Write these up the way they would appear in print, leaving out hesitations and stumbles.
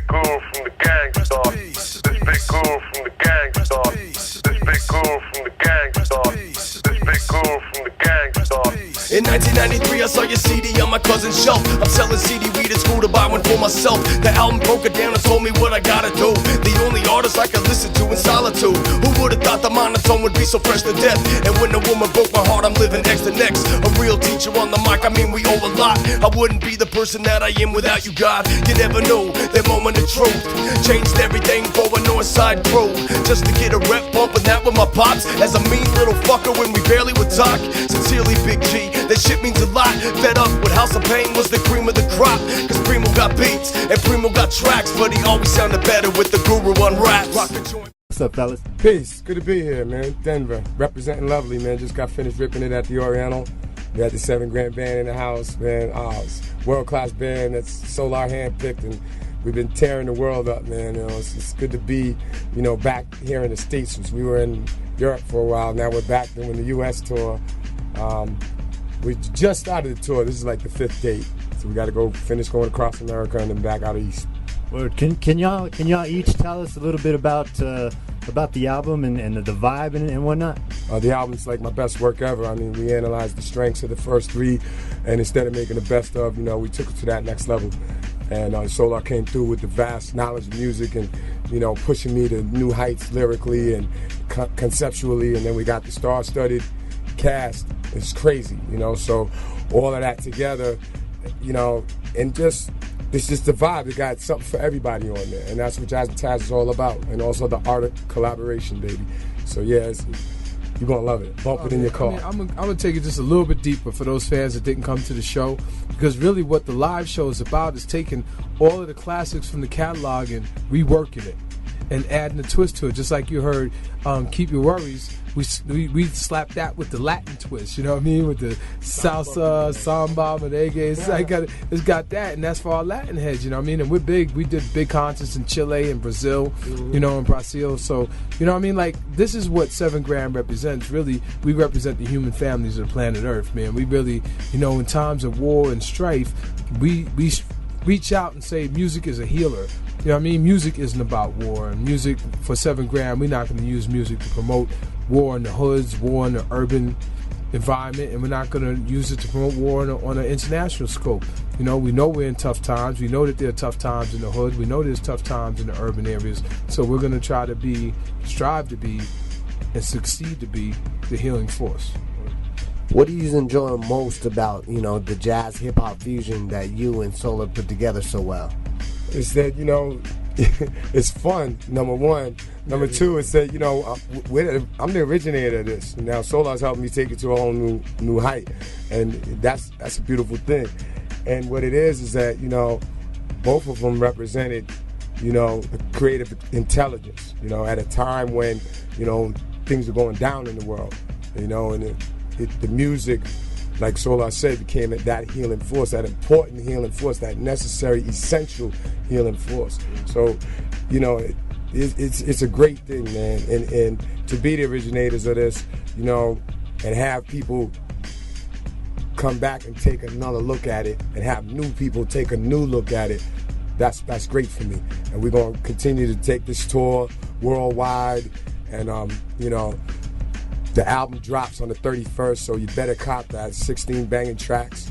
big girl from the gang star. This big girl from the gang star. This big girl from the gang star. This big girl from the gang star. In 1993, I saw your CD on my cousin's shelf. I'm selling CD weed at school to buy one for myself. The album broke it down and told me what I gotta do. The only artist I could listen to in solitude. Who would've thought the monotone would be so fresh to death? And when the woman broke my heart, I'm living next to next. A real teacher on the mic, I mean we owe a lot. I wouldn't be the person that I am without you, God. You never know, that moment of truth changed everything for a Northside crew. Just to get a rep bumping that with my pops as a mean little fucker when we barely would talk. Sincerely, Big G, that shit means a lot. Fed up with House of Pain was the cream of the crop. Cause Primo got beats and Primo got tracks, but he always sounded better with the guru on raps. What's up, fellas? Peace. Good to be here, man. Denver. Representing lovely, man. Just got finished ripping it at the Oriental. We had the 7 Grand Band in the house, man. It's world-class band that's Solar handpicked, and we've been tearing the world up, man. You know, it's good to be, you know, back here in the States. We were in Europe for a while. Now we're back doing the U.S. tour. We just started the tour. This is like the 5th date, so we got to go finish going across America and then back out east. Word. Can y'all each tell us a little bit about the album and the vibe and whatnot? The album's like my best work ever. I mean, we analyzed the strengths of the first 3, and instead of making the best of, you know, we took it to that next level. And Solar came through with the vast knowledge of music and, you know, pushing me to new heights lyrically and conceptually. And then we got the star-studded cast. It's crazy, you know. So all of that together, you know, and just it's just the vibe. It got something for everybody on there, and that's what Jazz and Taz is all about. And also the art of collaboration, baby. So yeah, you're gonna love it. Bump it in your car. I mean, I'm gonna take it just a little bit deeper for those fans that didn't come to the show, because really what the live show is about is taking all of the classics from the catalog and reworking it and adding a twist to it. Just like you heard, "Keep Your Worries." We slapped that with the Latin twist, you know what I mean? With the salsa, samba, merengue. It's got that, and that's for our Latin heads, you know what I mean? And we're big. We did big concerts in Chile and Brazil, you know, in Brazil. So, you know what I mean? Like, this is what 7 Grand represents. Really, we represent the human families of the planet Earth, man. We really, you know, in times of war and strife, we reach out and say music is a healer. You know what I mean? Music isn't about war. And music, for 7 Grand, we're not going to use music to promote war in the hoods, war in the urban environment, and we're not going to use it to promote war on an international scope. You know we're in tough times. We know that there are tough times in the hood. We know there's tough times in the urban areas. So we're going to try to strive to be, and succeed to be the healing force. What do you enjoy most about, you know, the jazz hip hop fusion that you and Solar put together so well? It's that, you know, it's fun, number one. Number two, it's that, you know, I'm the originator of this. Now Solar's helping me take it to a whole new height, and that's a beautiful thing. And what it is that, you know, both of them represented, you know, creative intelligence, you know, at a time when, you know, things are going down in the world, you know, and the music, like Solar said, became that healing force, that important healing force, that necessary, essential healing force. So, you know, it's a great thing, man. And to be the originators of this, you know, and have people come back and take another look at it, and have new people take a new look at it, that's great for me. And we're going to continue to take this tour worldwide, and, you know, the album drops on the 31st, so you better cop that. 16 banging tracks.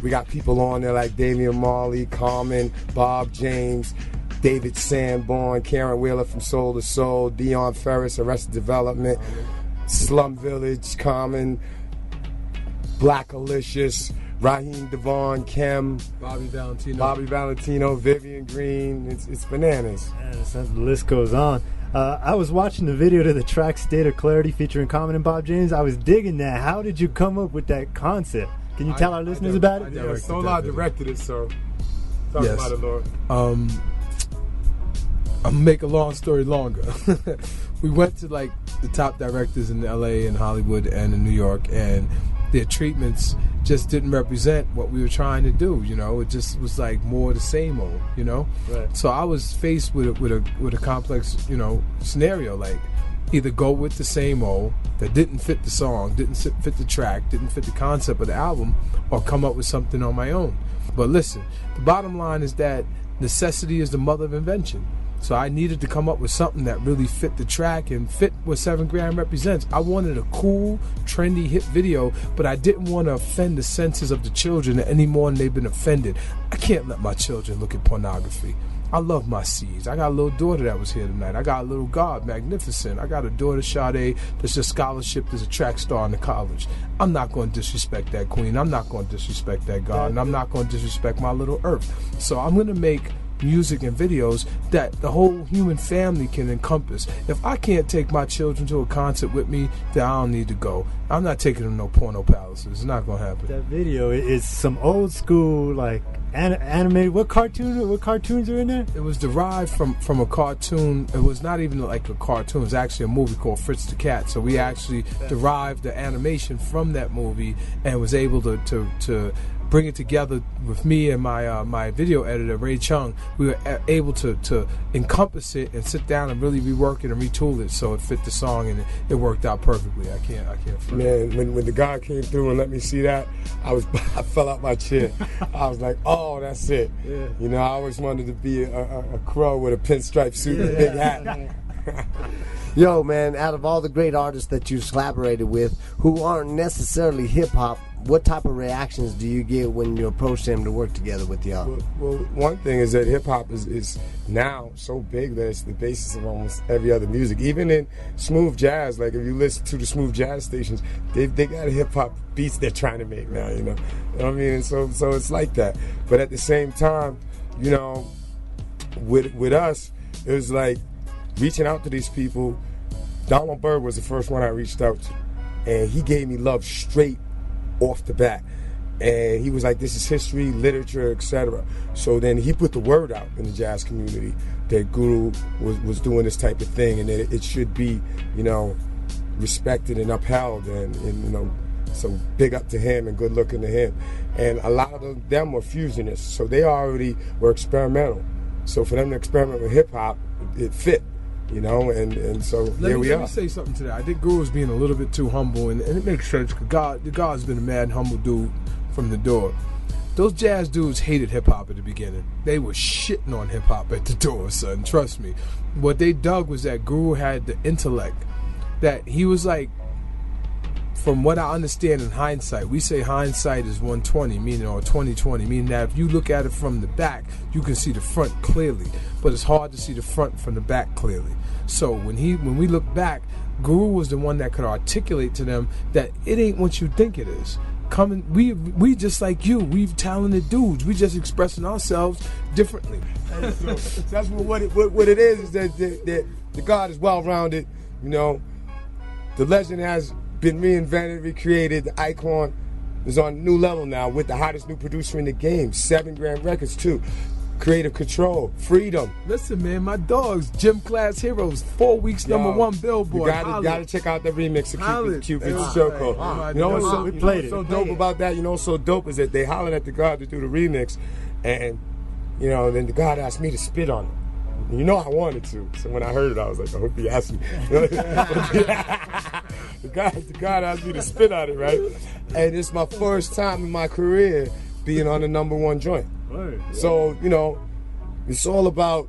We got people on there like Damian Marley, Carmen, Bob James, David Sanborn, Karen Wheeler from Soul to Soul, Dion Ferris, Arrested Development, Slum Village, Common, Black Alicious, Raheem Devon, Kim, Bobby Valentino, Vivian Green. It's bananas. Yeah, the list goes on. I was watching the video to the track State of Clarity featuring Common and Bob James. I was digging that. How did you come up with that concept? Can you tell our listeners about it? Yeah, Solar directed it, so talk about it, Lord. I'm gonna make a long story longer. We went to like the top directors in LA and Hollywood and in New York, and their treatments just didn't represent what we were trying to do. You know, it just was like more the same old. You know, Right. so I was faced with a complex, you know, scenario. Like, either go with the same old that didn't fit the song, didn't fit the track, didn't fit the concept of the album, or come up with something on my own. But listen, the bottom line is that necessity is the mother of invention. So I needed to come up with something that really fit the track and fit what 7 Grand represents. I wanted a cool, trendy hit video, but I didn't want to offend the senses of the children any more than they've been offended. I can't let my children look at pornography. I love my seeds. I got a little daughter that was here tonight. I got a little god, magnificent. I got a daughter, Sade, that's just scholarship as a track star in the college. I'm not going to disrespect that queen. I'm not going to disrespect that god. And I'm not going to disrespect my little earth. So I'm going to make music and videos that the whole human family can encompass. If I can't take my children to a concert with me, then I don't need to go. I'm not taking them to no porno palaces. It's not going to happen. That video is some old school, like, animated. What cartoons are in there? It was derived from a cartoon. It was not even like a cartoon. It was actually a movie called Fritz the Cat. So we actually derived the animation from that movie and was able to bring it together with me and my video editor, Ray Chung. We were able to encompass it and sit down and really rework it and retool it so it fit the song, and it worked out perfectly. I can't forget. Man, when the guy came through and let me see that, I fell out my chair. I was like, oh, that's it. Yeah. You know, I always wanted to be a crow with a pinstripe suit and a big hat. Yo, man, out of all the great artists that you've collaborated with who aren't necessarily hip-hop, what type of reactions do you get when you approach them to work together with y'all? Well, one thing is that hip-hop is now so big that it's the basis of almost every other music. Even in smooth jazz, like if you listen to the smooth jazz stations, they got hip-hop beats they're trying to make now, you know what I mean? And so it's like that. But at the same time, you know, with us, it was like reaching out to these people. Donald Byrd was the first one I reached out to, and he gave me love straight off the bat, and he was like, this is history, literature, etc. So then he put the word out in the jazz community that Guru was doing this type of thing, and that it should be, you know, respected and upheld, and you know, so big up to him and good looking to him. And a lot of them were fusionists, so they already were experimental. So for them to experiment with hip hop, it fit. You know, and so here we are. Let me say something to that. I think Guru was being a little bit too humble, and it makes sense because God's been a mad, humble dude from the door. Those jazz dudes hated hip-hop at the beginning. They were shitting on hip-hop at the door, son. Trust me. What they dug was that Guru had the intellect, that he was like, from what I understand in hindsight, we say hindsight is 120, meaning, or 20/20, meaning that if you look at it from the back, you can see the front clearly, but it's hard to see the front from the back clearly. So when we look back, Guru was the one that could articulate to them that it ain't what you think it is. We just like you. We talented dudes. We just expressing ourselves differently. So that's what it is that the God is well-rounded. You know, the legend has been reinvented, recreated. The icon is on a new level now with the hottest new producer in the game. 7 Grand Records too. Creative control, freedom. Listen, man, my dogs, Gym Class Heroes, 4 weeks #1 Billboard. You gotta check out the remix of Cupid's Choco. You know what's so dope about that? You know what's so dope is that they hollered at the God to do the remix, and you know, then the God asked me to spit on it. You know I wanted to, so when I heard it, I was like, I hope he asked me. The God asked me to spit on it, right? And it's my first time in my career being on the #1 joint. Word. So, you know, it's all about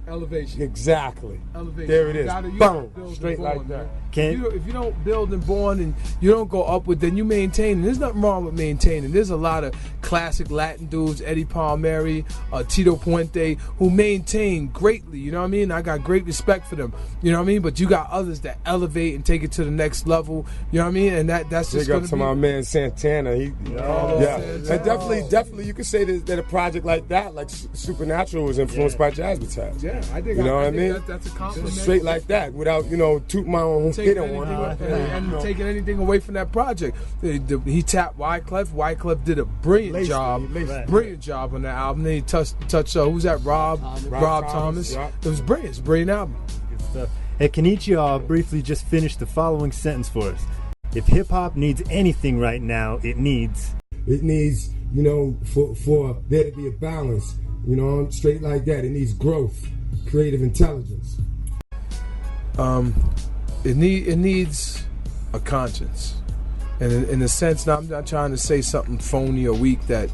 elevation. Exactly. Elevation. There it is. Boom. Build Straight and like born, that. man. Can't- If you don't build and born and you don't go upward, then you maintain. And there's nothing wrong with maintaining. There's a lot of classic Latin dudes, Eddie Palmieri, Tito Puente, who maintain greatly. You know what I mean? I got great respect for them. You know what I mean? But you got others that elevate and take it to the next level. You know what I mean? And that's just Big up gonna to be my man Santana. Santana. And definitely, you could say that a project like that, like Supernatural, was influenced by Jazz Battaz. Yeah, I think. You know what I mean? That's a compliment. Straight like that, without tooting my own hit on one. Taking anything away from that project. He tapped Wyclef. Wyclef did a brilliant job on that album. Then he touched who's that? Rob Thomas. Yeah. It was brilliant. It's a brilliant album. Good stuff. Hey, Kenichi, briefly just finish the following sentence for us. If hip-hop needs anything right now, it needs... It needs, you know, for there to be a balance, you know, straight like that. It needs growth, creative intelligence. It needs a conscience. And in a sense, now I'm not trying to say something phony or weak that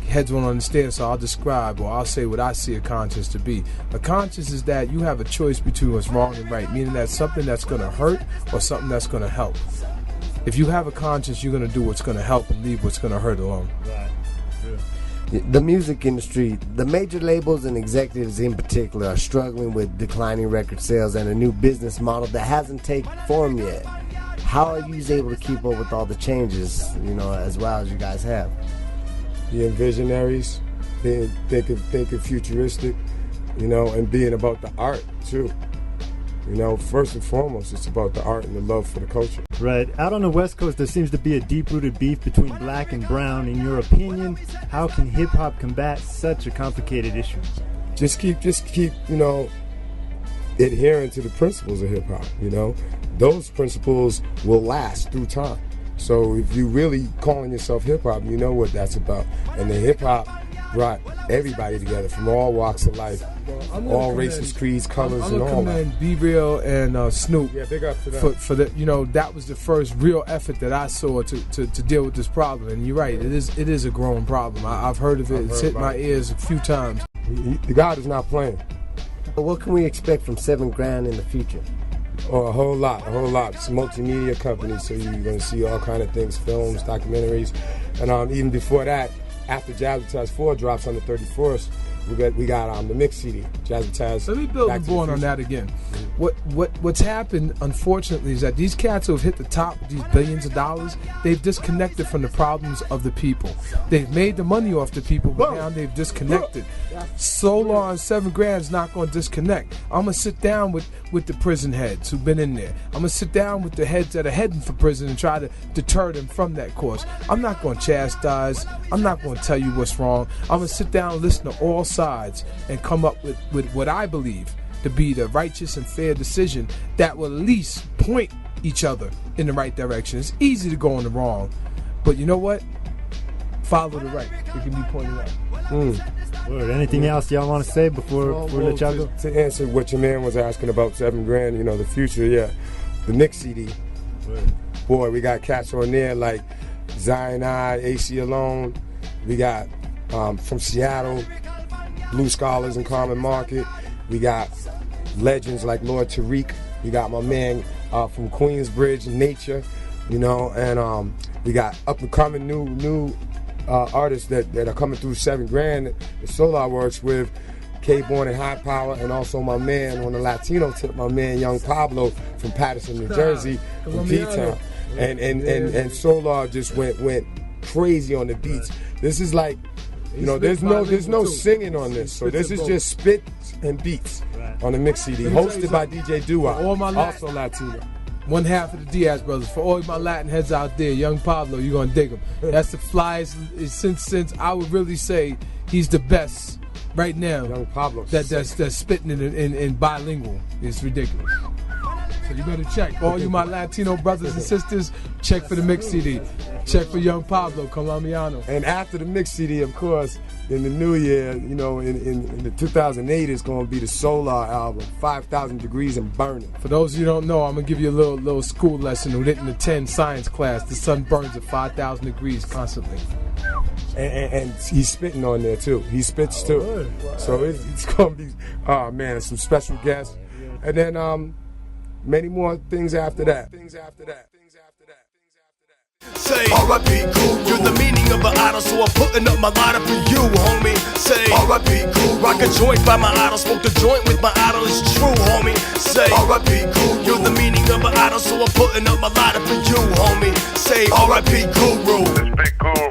heads won't understand, so I'll describe or I'll say what I see a conscience to be. A conscience is that you have a choice between what's wrong and right, meaning that something that's going to hurt or something that's going to help. If you have a conscience, you're going to do what's going to help and leave what's going to hurt alone. Right. Yeah. The music industry, the major labels and executives in particular, are struggling with declining record sales and a new business model that hasn't taken form yet. How are you able to keep up with all the changes, you know, as well as you guys have? Being visionaries, thinking futuristic, you know, and being about the art too. You know, first and foremost, it's about the art and the love for the culture. Right. Out on the West Coast, there seems to be a deep-rooted beef between black and brown. In your opinion, how can hip-hop combat such a complicated issue? Just keep, you know, adhering to the principles of hip-hop, you know. Those principles will last through time. So if you really calling yourself hip-hop, you know what that's about. And the hip-hop brought everybody together from all walks of life, all races, creeds, colors, and all that. I'm Be Real and Snoop. Yeah, big up to that. For the, you know, that was the first real effort that I saw to deal with this problem. And you're right, it is a growing problem. I've heard of it. It's hit my ears a few times. The God is not playing. But what can we expect from 7 Grand in the future? Oh, a whole lot. It's a multimedia company, so you're going to see all kind of things, films, documentaries. And even before that, after Jazzmatazz 4 drops on the 31st, we got the mix CD, Jazzmatazz. Let me build the board on that again. What's happened, unfortunately, is that these cats who have hit the top with these billions of dollars, they've disconnected from the problems of the people. They've made the money off the people, but now they've disconnected. Solar and 7 Grand is not going to disconnect. I'm going to sit down with the prison heads who've been in there. I'm going to sit down with the heads that are heading for prison and try to deter them from that course. I'm not going to chastise. I'm not going to tell you what's wrong. I'm going to sit down and listen to all sides and come up with what I believe to be the righteous and fair decision that will at least point each other in the right direction. It's easy to go in the wrong, but you know what? Follow the right. It can be pointed out. Word. Anything else y'all want to say before we let y'all go? To answer what your man was asking about 7 Grand, you know, the future, yeah. The mix CD. Word. Boy, we got cats on there like Zion I, AC Alone. We got from Seattle, Blue Scholars and Common Market. We got legends like Lord Tariq. We got my man from Queensbridge, Nature, you know, and we got up and coming new artists that are coming through 7 Grand that Solar works with, K-Born and High Power, and also my man on the Latino tip, my man Young Pablo from Patterson, New Jersey, from P-Town. And Solar just went crazy on the beats. This is like, you know, there's no singing on this, so this is just spit and beats on the mix CD, hosted by DJ Dua, also Latino. One half of the Diaz brothers. For all my Latin heads out there, Young Pablo, you're gonna dig him. That's the flyest. Since I would really say he's the best right now. Young Pablo, that's spitting in bilingual. It's ridiculous. So you better check. All you my Latino brothers and sisters, check for the mix CD. Check for Young Pablo, Colombiano. And after the mix CD, of course, in the new year, you know, in the 2008, it's going to be the Solar album, 5,000 Degrees and Burning. For those of you who don't know, I'm going to give you a little school lesson who didn't attend science class. The sun burns at 5,000 degrees constantly. And he's spitting on there, too. He spits, too. So it's going to be, oh, man, some special guests. And then many more things after that. Say R.I.P. Cool, you're the meaning of an idol, so I'm putting up my lighter for you, homie. Say R.I.P. Cool, rock a joint by my idol, smoke the joint with my idol, it's true, homie. Say R.I.P. Cool, you're the meaning of an idol, so I'm putting up my lighter for you, homie. Say R.I.P. Guru. This big guru